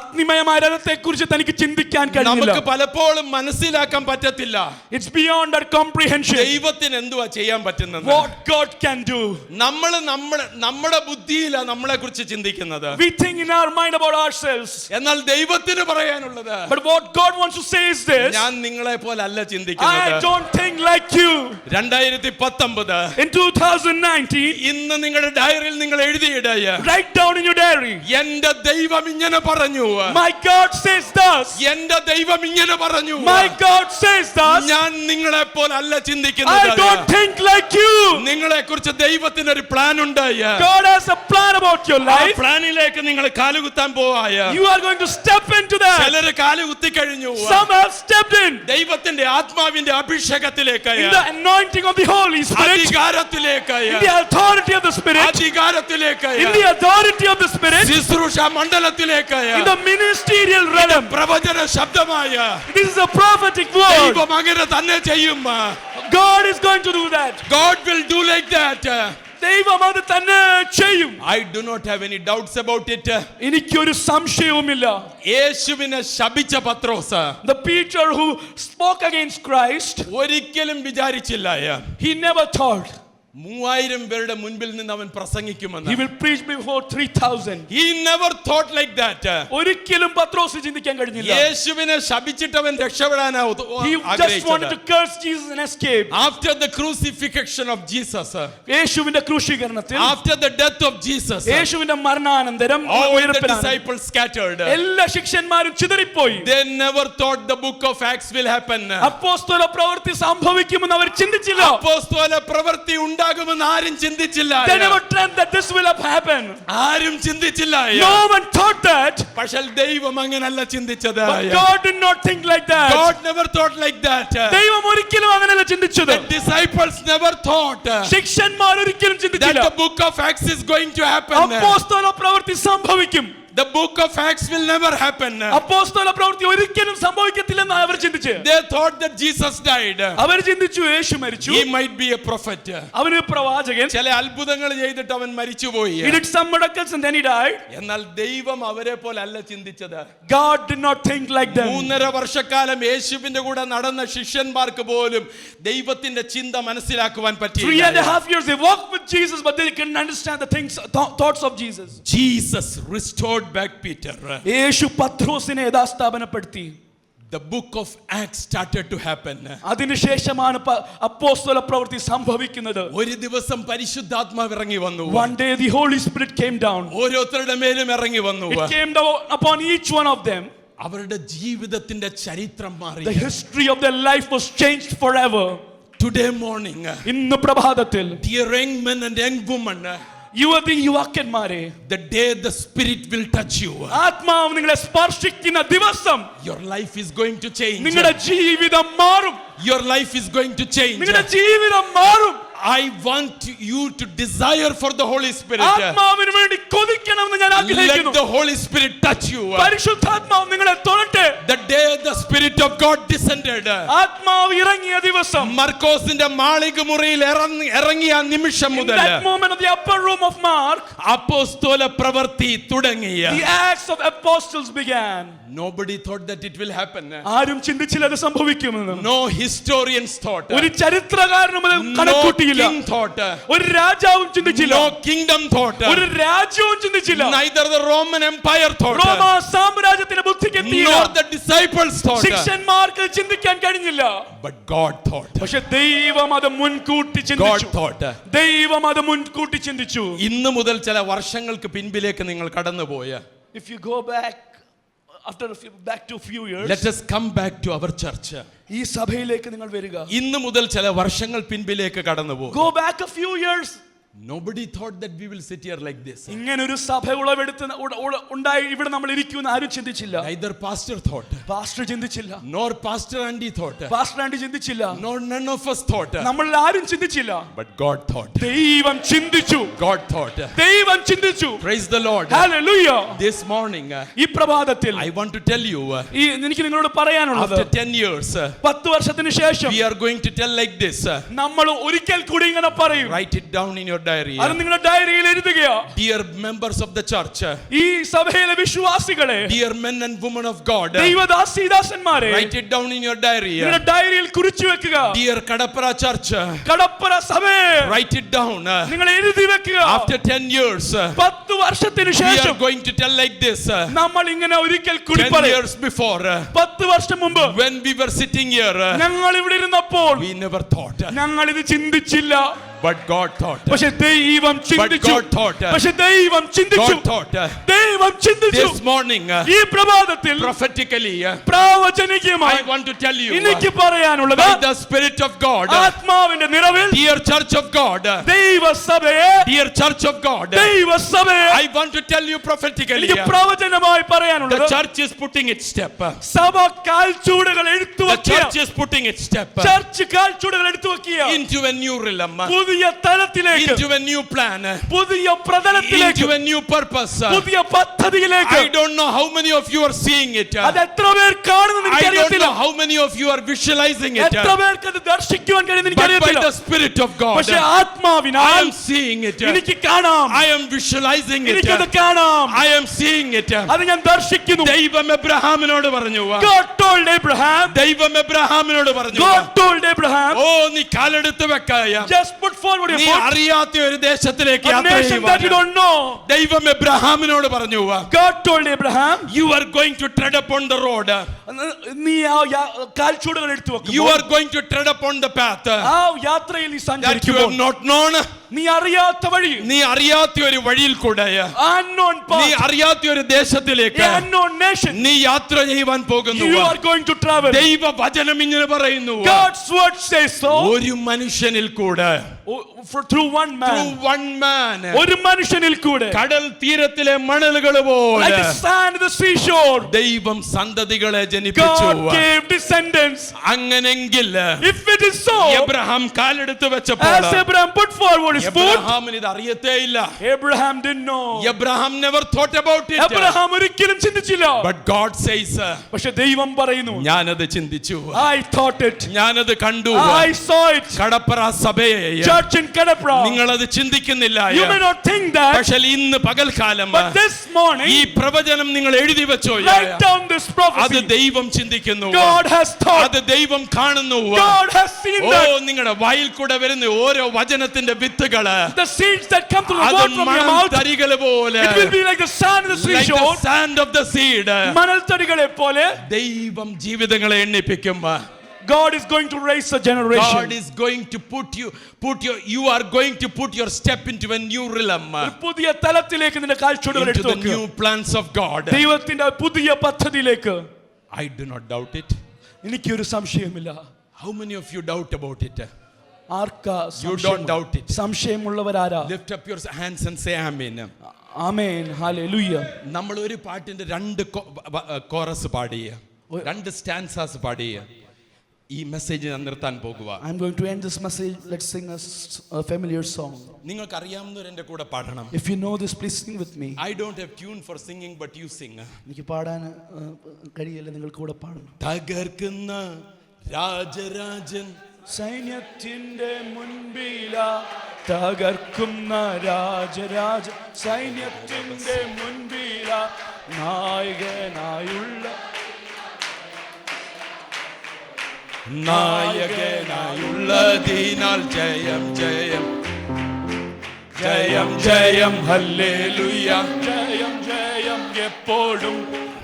Speaker 2: അഗ്നിമയമായ രഥത്തെ കുറിച്ച് തനിക്ക് ചിന്തിക്കാൻ കഴിഞ്ഞില്ല.
Speaker 1: നമുക്ക് പലപ്പോഴും മനസ്സിലാക്കാൻ പറ്റത്തില്ല
Speaker 2: It's beyond our comprehension.
Speaker 1: ദൈവത്തിന് എന്തുവാ ചെയ്യാൻ പറ്റുന്നത്.
Speaker 2: What God can do.
Speaker 1: നമ്മുടെ ബുദ്ധിയിലാണ് നമ്മളെ കുറിച്ച് ചിന്തിക്കുന്നത്.
Speaker 2: We think in our mind about ourselves.
Speaker 1: എന്നാൽ ദൈവത്തിന് പറയാനുള്ളത്,
Speaker 2: But what God wants to say is this.
Speaker 1: ഞാൻ നിങ്ങളെ പോലെ അല്ല
Speaker 2: I
Speaker 1: ചിന്തിക്കുന്നത്.
Speaker 2: don't think like you.
Speaker 1: 2019
Speaker 2: In 2019,
Speaker 1: ഇന്ന് നിങ്ങളുടെ ഡയറിയിൽ നിങ്ങൾ എഴുതിയിടയ,
Speaker 2: write down in your diary.
Speaker 1: എന്റെ ദൈവം ഇങ്ങനെ പറഞ്ഞു.
Speaker 2: My God says thus.
Speaker 1: എന്റെ ദൈവം ഇങ്ങനെ പറഞ്ഞു.
Speaker 2: My God says thus.
Speaker 1: ഞാൻ നിങ്ങളെ പോലെ അല്ല
Speaker 2: I
Speaker 1: ചിന്തിക്കുന്നത്.
Speaker 2: don't think like you.
Speaker 1: നിങ്ങളെ കുറിച്ച് ദൈവത്തിന് ഒരു പ്ലാൻ ഉണ്ട്.
Speaker 2: God has a plan about your
Speaker 1: ആ
Speaker 2: life.
Speaker 1: പ്ലാനിലേക്ക് നിങ്ങൾ കാലുകുത്താൻ പോവായ.
Speaker 2: You are going to step into that.
Speaker 1: ചിലര് കാലുകുത്തി കഴിഞ്ഞു.
Speaker 2: Some have stepped in.
Speaker 1: ദൈവത്തിന്റെ ആത്മാവിന്റെ അഭിഷേകത്തിലേക്ക്,
Speaker 2: In the anointing of the Holy Spirit.
Speaker 1: അധികാരത്തിലേക്ക്,
Speaker 2: In the authority of the Spirit.
Speaker 1: അധികാരത്തിലേക്ക്,
Speaker 2: In the authority of the Spirit.
Speaker 1: ശുശ്രൂഷ മണ്ഡലത്തിലേക്ക്,
Speaker 2: In the ministerial realm.
Speaker 1: പ്രവചന ശബ്ദമായ
Speaker 2: This is a prophetic word.
Speaker 1: ദൈവം അങ്ങനെ തന്നെ ചെയ്യും.
Speaker 2: God is going to do that.
Speaker 1: God will do like that.
Speaker 2: ദൈവം അത് തന്നെ ചെയ്യും.
Speaker 1: I do not have any doubts about it.
Speaker 2: എനിക്കൊരു സംശയവുമില്ല.
Speaker 1: യേശുവിനെ ശപിച്ച പത്രോസ്,
Speaker 2: The Peter who spoke against Christ,
Speaker 1: ഒരിക്കലും വിചാരിച്ചില്ല
Speaker 2: he never thought
Speaker 1: 3000 പേരുടെ മുൻപിൽ നിന്ന് അവൻ
Speaker 2: he
Speaker 1: പ്രസംഗിക്കുമെന്ന്.
Speaker 2: will preach before 3,000.
Speaker 1: He never thought like that.
Speaker 2: ഒരിക്കലും പത്രോസ് ചിന്തിക്കാൻ കഴിഞ്ഞില്ല.
Speaker 1: യേശുവിനെ ശപിച്ചിട്ട് അവൻ രക്ഷപ്പെടാനാ
Speaker 2: He just wanted to curse Jesus and escape.
Speaker 1: After the crucifixion of Jesus,
Speaker 2: യേശുവിന്റെ ക്രൂശീകരണത്തിൽ,
Speaker 1: after the death of Jesus,
Speaker 2: യേശുവിന്റെ മരണാനന്തരം,
Speaker 1: all the
Speaker 2: ഉയർപ്പിലാണ്
Speaker 1: disciples scattered.
Speaker 2: എല്ലാ ശിഷ്യന്മാരും ചിതറിപ്പോയി.
Speaker 1: They never thought the book of Acts will happen.
Speaker 2: അപ്പോസ്തല പ്രവൃത്തി സംഭവിക്കുമെന്ന് അവർ ചിന്തിച്ചില്ല.
Speaker 1: അപ്പോസ്തല പ്രവൃത്തി ഉണ്ടാകുമെന്ന് ആരും ചിന്തിച്ചില്ല.
Speaker 2: They never dreamt that this will have happened.
Speaker 1: ആരും ചിന്തിച്ചില്ല.
Speaker 2: No one thought that.
Speaker 1: പക്ഷേ ദൈവം അങ്ങനല്ല ചിന്തിച്ചത്.
Speaker 2: But God did not think like that.
Speaker 1: God never thought like that.
Speaker 2: ദൈവം ഒരിക്കലും അങ്ങനെയല്ല ചിന്തിച്ചത്.
Speaker 1: The disciples never thought
Speaker 2: ശിഷ്യന്മാർ ഒരിക്കലും
Speaker 1: that
Speaker 2: ചിന്തിച്ചില്ല.
Speaker 1: the book of Acts is going to happen.
Speaker 2: അപ്പോസ്തല പ്രവൃത്തി സംഭവിക്കും.
Speaker 1: The book of Acts will never happen.
Speaker 2: അപ്പോസ്തല പ്രവൃത്തി ഒരിക്കലും സംഭവിക്കത്തില്ലെന്ന് അവർ ചിന്തിച്ചു.
Speaker 1: They thought that Jesus died.
Speaker 2: അവർ ചിന്തിച്ചു യേശു മരിച്ചു.
Speaker 1: He might be a prophet.
Speaker 2: അവന് പ്രവാചകൻ.
Speaker 1: ചില അത്ഭുതങ്ങൾ ചെയ്തിട്ട് അവൻ മരിച്ചുപോയി.
Speaker 2: He did some miracles and then he died.
Speaker 1: എന്നാൽ ദൈവം അവരെ പോലെ അല്ല ചിന്തിച്ചത്.
Speaker 2: God did not think like them.
Speaker 1: 3.5 വർഷക്കാലം യേശുവിന്റെ കൂടെ നടന്ന ശിഷ്യന്മാർക്ക് പോലും ദൈവത്തിന്റെ ചിന്ത മനസ്സിലാക്കുവാൻ പറ്റിയില്ല.
Speaker 2: 3.5 years they walked with Jesus, but they couldn't understand the thoughts of Jesus.
Speaker 1: Jesus restored back Peter.
Speaker 2: യേശു പത്രോസിനെ യഥാസ്ഥാപനപ്പെടുത്തി.
Speaker 1: The book of Acts started to happen.
Speaker 2: അതിനുശേഷമാണ് അപ്പോസ്തല പ്രവൃത്തി സംഭവിക്കുന്നത്.
Speaker 1: ഒരു ദിവസം പരിശുദ്ധാത്മാവ് ഇറങ്ങി വന്നു.
Speaker 2: One day the Holy Spirit came down.
Speaker 1: ഓരോരുത്തരുടെ മേലും ഇറങ്ങി വന്നു.
Speaker 2: It came down upon each one of them.
Speaker 1: അവരുടെ ജീവിതത്തിന്റെ ചരിത്രം മാറി.
Speaker 2: The history of their life was changed forever.
Speaker 1: Today morning,
Speaker 2: ഇന്ന് പ്രഭാതത്തിൽ,
Speaker 1: dear young men and young women,
Speaker 2: യുവതി യുവാക്കന്മാരെ,
Speaker 1: the day the Spirit will touch you,
Speaker 2: ആത്മാവ് നിങ്ങളെ സ്പർശിക്കുന്ന ദിവസം
Speaker 1: your life is going to change.
Speaker 2: നിങ്ങളുടെ ജീവിതം മാറും.
Speaker 1: Your life is going to change.
Speaker 2: നിങ്ങളുടെ ജീവിതം മാറും.
Speaker 1: I want you to desire for the Holy Spirit.
Speaker 2: ആത്മാവിന് വേണ്ടി കൊതിക്കണമെന്ന് ഞാൻ ആഗ്രഹിക്കുന്നു.
Speaker 1: Let the Holy Spirit touch you.
Speaker 2: പരിശുദ്ധാത്മാവ് നിങ്ങളെ തൊടട്ടെ.
Speaker 1: The day the Spirit of God descended,
Speaker 2: ആത്മാവ് ഇറങ്ങിയ ദിവസം,
Speaker 1: മർക്കോസിന്റെ മാളിക മുറിയിൽ ഇറങ്ങിയ നിമിഷം
Speaker 2: in
Speaker 1: മുതൽ
Speaker 2: that moment of the upper room of Mark,
Speaker 1: അപ്പോസ്തല പ്രവൃത്തി തുടങ്ങി.
Speaker 2: the acts of apostles began.
Speaker 1: Nobody thought that it will happen.
Speaker 2: ആരും ചിന്തിച്ചില്ല അത് സംഭവിക്കുമെന്ന്.
Speaker 1: No historians thought.
Speaker 2: ഒരു ചരിത്രകാരനും അത്
Speaker 1: No
Speaker 2: കണക്കൂട്ടിയില്ല.
Speaker 1: king thought.
Speaker 2: ഒരു രാജാവും ചിന്തിച്ചില്ല.
Speaker 1: No kingdom thought.
Speaker 2: ഒരു രാജ്യവും ചിന്തിച്ചില്ല.
Speaker 1: Neither the Roman Empire thought.
Speaker 2: റോമാ സാമ്രാജ്യത്തിന്റെ ബുദ്ധിക്ക് എത്തിയില്ല.
Speaker 1: Nor the disciples thought.
Speaker 2: ശിഷ്യന്മാർക്ക് ചിന്തിക്കാൻ കഴിഞ്ഞില്ല.
Speaker 1: But God thought.
Speaker 2: പക്ഷെ ദൈവം അത് മുൻകൂട്ടി
Speaker 1: God
Speaker 2: ചിന്തിച്ചു.
Speaker 1: thought.
Speaker 2: ദൈവം അത് മുൻകൂട്ടി ചിന്തിച്ചു.
Speaker 1: ഇന്ന് മുതൽ ചില വർഷങ്ങൾക്ക് പിൻപിലേക്ക് നിങ്ങൾ കടന്നുപോയ,
Speaker 2: If you go back back to a few years,
Speaker 1: let us come back to our church.
Speaker 2: ഈ സഭയിലേക്ക് നിങ്ങൾ വരിക.
Speaker 1: ഇന്ന് മുതൽ ചില വർഷങ്ങൾ പിൻപിലേക്ക് കടന്നുപോകും.
Speaker 2: Go back a few years.
Speaker 1: Nobody thought that we will sit here like this.
Speaker 2: ഇങ്ങനൊരു സഭ ഉളവെടുത്ത് ഉണ്ടായി ഇവിടെ നമ്മൾ ഇരിക്കുമെന്ന് ആരും ചിന്തിച്ചില്ല.
Speaker 1: Neither pastor thought.
Speaker 2: പാസ്റ്റർ ചിന്തിച്ചില്ല.
Speaker 1: Nor pastor Andy thought.
Speaker 2: പാസ്റ്റർ ആൻഡി ചിന്തിച്ചില്ല.
Speaker 1: Nor none of us thought.
Speaker 2: നമ്മൾ ആരും ചിന്തിച്ചില്ല.
Speaker 1: But God thought.
Speaker 2: ദൈവം ചിന്തിച്ചു.
Speaker 1: God thought.
Speaker 2: ദൈവം ചിന്തിച്ചു.
Speaker 1: Praise the Lord.
Speaker 2: Hallelujah.
Speaker 1: This morning,
Speaker 2: ഈ പ്രഭാതത്തിൽ
Speaker 1: I want to tell you,
Speaker 2: എനിക്ക് നിങ്ങളോട് പറയാനുള്ളത്,
Speaker 1: after 10 years,
Speaker 2: 10 വർഷത്തിന് ശേഷം
Speaker 1: we are going to tell like this.
Speaker 2: നമ്മൾ ഒരിക്കൽ കൂടി ഇങ്ങനെ പറയും.
Speaker 1: Write it down in your diary.
Speaker 2: അത് നിങ്ങളുടെ ഡയറിയിൽ എഴുതുകയാ.
Speaker 1: Dear members of the church,
Speaker 2: ഈ സഭയിലെ വിശ്വാസികളെ,
Speaker 1: dear men and women of God,
Speaker 2: ദൈവദാസീദാസന്മാരെ,
Speaker 1: write it down in your diary.
Speaker 2: നിങ്ങളുടെ ഡയറിയിൽ കുറിച്ചു വെക്കുക.
Speaker 1: Dear Kadapara church,
Speaker 2: കടപ്പുറ സഭയെ,
Speaker 1: write it down.
Speaker 2: നിങ്ങൾ എഴുതി വെക്കുക.
Speaker 1: After 10 years,
Speaker 2: 10 വർഷത്തിന്
Speaker 1: we
Speaker 2: ശേഷം
Speaker 1: are going to tell like this.
Speaker 2: നമ്മൾ ഇങ്ങനെ ഒരിക്കൽ കൂടി
Speaker 1: 10
Speaker 2: പറയും.
Speaker 1: years before,
Speaker 2: 10 വർഷം മുമ്പ്
Speaker 1: when we were sitting here,
Speaker 2: ഞങ്ങൾ ഇവിടെ ഇരുന്നപ്പോൾ
Speaker 1: we never thought.
Speaker 2: ഞങ്ങൾ ഇത് ചിന്തിച്ചില്ല.
Speaker 1: But God thought.
Speaker 2: പക്ഷെ ദൈവം ചിന്തിച്ചു.
Speaker 1: God thought.
Speaker 2: പക്ഷെ ദൈവം ചിന്തിച്ചു.
Speaker 1: God thought.
Speaker 2: ദൈവം ചിന്തിച്ചു.
Speaker 1: This morning,
Speaker 2: ഈ പ്രഭാതത്തിൽ
Speaker 1: prophetically,
Speaker 2: പ്രവചനികമായി
Speaker 1: I want to tell you,
Speaker 2: എനിക്ക് പറയാനുള്ളത്,
Speaker 1: by the Spirit of God,
Speaker 2: ആത്മാവിന്റെ നിറവിൽ,
Speaker 1: dear Church of God,
Speaker 2: ദൈവസഭയെ,
Speaker 1: dear Church of God,
Speaker 2: ദൈവസഭയെ,
Speaker 1: I want to tell you prophetically,
Speaker 2: എനിക്ക് പ്രവചനമായി
Speaker 1: the
Speaker 2: പറയാനുള്ളത്,
Speaker 1: church is putting its step.
Speaker 2: സഭ കാൽചൂടുകൾ എടുത്തു
Speaker 1: The
Speaker 2: വെക്കുക.
Speaker 1: church is putting its step
Speaker 2: church കാൽചൂടുകൾ എടുത്തു വെക്കുക.
Speaker 1: into a new realm,
Speaker 2: പുതിയ തലത്തിലേക്ക്,
Speaker 1: into a new plan,
Speaker 2: പുതിയ പ്രതലത്തിലേക്ക്,
Speaker 1: into a new purpose.
Speaker 2: പുതിയ പദ്ധതിയിലേക്ക്.
Speaker 1: I don't know how many of you are seeing it.
Speaker 2: അത് എത്ര പേർ കാണുന്നു
Speaker 1: I don't
Speaker 2: എനിക്കറിയത്തില്ല.
Speaker 1: know how many of you are visualizing it.
Speaker 2: എത്ര പേർക്ക് അത് ദർശിക്കുവാൻ കഴിയുന്നു
Speaker 1: But by
Speaker 2: എനിക്കറിയത്തില്ല.
Speaker 1: the Spirit of God,
Speaker 2: പക്ഷേ
Speaker 1: I
Speaker 2: ആത്മാവിനാൽ
Speaker 1: am seeing it.
Speaker 2: എനിക്ക് കാണാം.
Speaker 1: I am visualizing it.
Speaker 2: എനിക്കത് കാണാം.
Speaker 1: I am seeing it.
Speaker 2: അത് ഞാൻ ദർശിക്കുന്നു.
Speaker 1: ദൈവം എബ്രഹാമിനോട് പറഞ്ഞു.
Speaker 2: God told Abraham.
Speaker 1: ദൈവം എബ്രഹാമിനോട് പറഞ്ഞു.
Speaker 2: God told Abraham.
Speaker 1: ഓ നീ കാലെടുത്ത് വെക്കായ.
Speaker 2: Just put forward your
Speaker 1: നീ
Speaker 2: foot.
Speaker 1: അറിയാത്ത ഒരു ദേശത്തിലേക്ക്
Speaker 2: A
Speaker 1: യാത്ര
Speaker 2: nation that you don't know.
Speaker 1: ദൈവം എബ്രഹാമിനോട് പറഞ്ഞു.
Speaker 2: God told Abraham.
Speaker 1: You are going to tread upon the road.
Speaker 2: നീ ആ കാൽചൂടുകൾ എടുത്തു വെക്കുക.
Speaker 1: You are going to tread upon the path
Speaker 2: ആ യാത്രയിൽ നീ
Speaker 1: that you have
Speaker 2: സഞ്ചരിക്കുമ്പോൾ
Speaker 1: not known.
Speaker 2: നീ അറിയാത്ത വഴി,
Speaker 1: നീ അറിയാത്ത ഒരു വഴിയിൽ കൂടെ,
Speaker 2: unknown
Speaker 1: നീ
Speaker 2: path,
Speaker 1: അറിയാത്ത ഒരു ദേശത്തിലേക്ക്
Speaker 2: unknown nation,
Speaker 1: നീ യാത്ര ചെയ്യുവാൻ പോകുന്നു.
Speaker 2: you are going to travel.
Speaker 1: ദൈവ വചനം ഇങ്ങനെ പറയുന്നു.
Speaker 2: God's word says so.
Speaker 1: ഒരു മനുഷ്യനിൽ കൂടെ,
Speaker 2: through one
Speaker 1: through
Speaker 2: man,
Speaker 1: one man,
Speaker 2: ഒരു മനുഷ്യനിൽ കൂടെ,
Speaker 1: കടൽ തീരത്തിലെ മണലുകൾ പോലെ
Speaker 2: like the sand of the seashore,
Speaker 1: ദൈവം സന്തതികളെ ജനിപ്പിച്ചു.
Speaker 2: God gave descendants.
Speaker 1: അങ്ങനെങ്കിൽ
Speaker 2: If it is so,
Speaker 1: Abraham കാലെടുത്ത് വെച്ചപ്പോൾ
Speaker 2: as Abraham put forward his foot,
Speaker 1: എബ്രഹാമിന് ഇത് അറിയത്തേയില്ല.
Speaker 2: Abraham didn't know.
Speaker 1: Abraham never thought about it.
Speaker 2: Abraham ഒരിക്കലും ചിന്തിച്ചില്ല.
Speaker 1: But God says,
Speaker 2: പക്ഷേ ദൈവം പറയുന്നു,
Speaker 1: ഞാനത് ചിന്തിച്ചു,
Speaker 2: I thought it,
Speaker 1: ഞാനത് കണ്ടു.
Speaker 2: I saw it.
Speaker 1: കടപ്പറ സഭയെ
Speaker 2: Church in Kadapra,
Speaker 1: നിങ്ങളത് ചിന്തിക്കുന്നില്ല.
Speaker 2: you may not think that,
Speaker 1: പക്ഷേ ഇന്ന് പകൽക്കാലം
Speaker 2: but this morning,
Speaker 1: ഈ പ്രവചനം നിങ്ങൾ എഴുതി വെച്ചോ.
Speaker 2: write down this
Speaker 1: അത്
Speaker 2: prophecy.
Speaker 1: ദൈവം ചിന്തിക്കുന്നു.
Speaker 2: God has thought.
Speaker 1: അത് ദൈവം കാണുന്നു.
Speaker 2: God has seen that.
Speaker 1: നിങ്ങളുടെ വായിൽ കൂടെ വരുന്ന ഓരോ വചനത്തിന്റെ വിത്തുകള്,
Speaker 2: The seeds that come through the
Speaker 1: അത്
Speaker 2: word from your mouth,
Speaker 1: തരികള് പോലെ,
Speaker 2: it will be like the sand of the
Speaker 1: like
Speaker 2: seashore,
Speaker 1: the sand of the seed.
Speaker 2: മണൽത്തരികളെ പോലെ
Speaker 1: ദൈവം ജീവിതങ്ങളെ എണ്ണിപ്പിക്കും.
Speaker 2: God is going to raise a generation.
Speaker 1: God is going to you are going to put your step into a new realm,
Speaker 2: ഒരു പുതിയ തലത്തിലേക്ക് നിന്റെ കാൽച്ചുവടുകൾ
Speaker 1: into
Speaker 2: എടുത്തു
Speaker 1: the new
Speaker 2: വെക്കുക.
Speaker 1: plans of God.
Speaker 2: ദൈവത്തിന്റെ പുതിയ പദ്ധതിയിലേക്ക്.
Speaker 1: I do not doubt it.
Speaker 2: എനിക്കൊരു സംശയമില്ല.
Speaker 1: How many of you doubt about it?
Speaker 2: ആർക്കാ
Speaker 1: You don't doubt it.
Speaker 2: സംശയമുള്ളവരാരാ?
Speaker 1: Lift up your hands and say amen.
Speaker 2: Amen, hallelujah.
Speaker 1: നമ്മൾ ഒരു പാട്ടിന്റെ രണ്ട് കോറസ് പാടി, രണ്ട് സ്റ്റാൻസാസ് പാടി ഈ മെസ്സേജ് ഞാൻ നിർത്താൻ പോകുക.
Speaker 2: I'm going to end this message. Let's sing a familiar song.
Speaker 1: നിങ്ങൾക്ക് അറിയാവുന്നവർ എൻ്റെ കൂടെ പാടണം.
Speaker 2: If you know this, please sing with me.
Speaker 1: I don't have tune for singing, but you sing.
Speaker 2: എനിക്ക് പാടാൻ കഴിയില്ല, നിങ്ങൾ കൂടെ പാടണം.
Speaker 1: തകർക്കുന്ന രാജരാജൻ
Speaker 2: സൈന്യത്തിന്റെ മുൻപിലാ, തകർക്കുന്ന രാജരാജ സൈന്യത്തിന്റെ മുൻപിലാ,
Speaker 1: നായകനായുള്ളതിനാൽ ജയം ജയം ജയം ജയം ഹല്ലേലൂയ,
Speaker 2: ജയം ജയം എപ്പോഴും,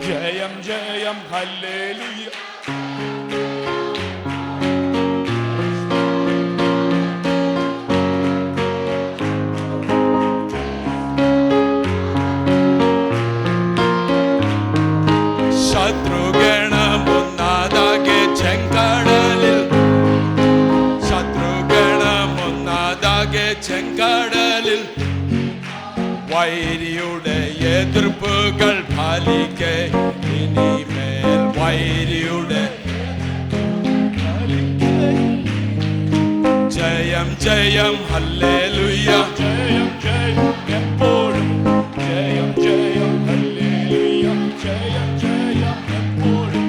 Speaker 2: ജയം ജയം ഹല്ലേലൂയ.
Speaker 1: ശത്രുഗണമൊന്നാതാകെ ചെങ്കടലിൽ, ശത്രുഗണമൊന്നാതാകെ ചെങ്കടലിൽ, വൈരിയുടെ എതിർപ്പുകൾ ഫലിക്കെ ഇനിമേൽ, വൈരിയുടെ ജയം ജയം ഹല്ലേലൂയ,
Speaker 2: ജയം ജയം എപ്പോഴും, ജയം ജയം ഹല്ലേലൂയ, ജയം ജയം എപ്പോഴും,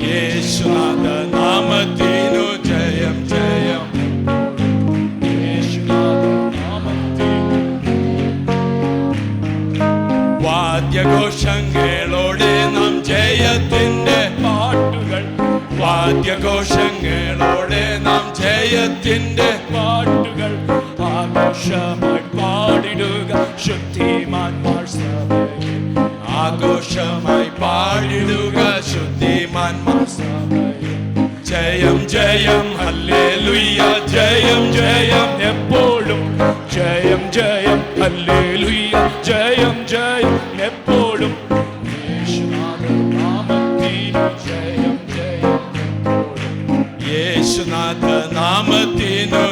Speaker 1: യേശുനാഥ നാമത്തിനു ജയം ജയം,
Speaker 2: യേശുനാഥ നാമത്തിൽ.
Speaker 1: വാദ്യഘോഷങ്ങളോടെ നാം ജയത്തിന്റെ
Speaker 2: പാട്ടുകൾ,
Speaker 1: വാദ്യഘോഷങ്ങളോടെ നാം ജയത്തിന്റെ
Speaker 2: പാട്ടുകൾ ആഘോഷമായി പാടിടുക ശുദ്ധിമാന്മാർ സഭയിൽ,
Speaker 1: ആഘോഷമായി പാടിടുക ശുദ്ധിമാന്മാർ
Speaker 2: സഭയിൽ.
Speaker 1: ജയം ജയം ഹല്ലേലൂയ, ജയം ജയം
Speaker 2: എപ്പോഴും,
Speaker 1: നാമത്തിനു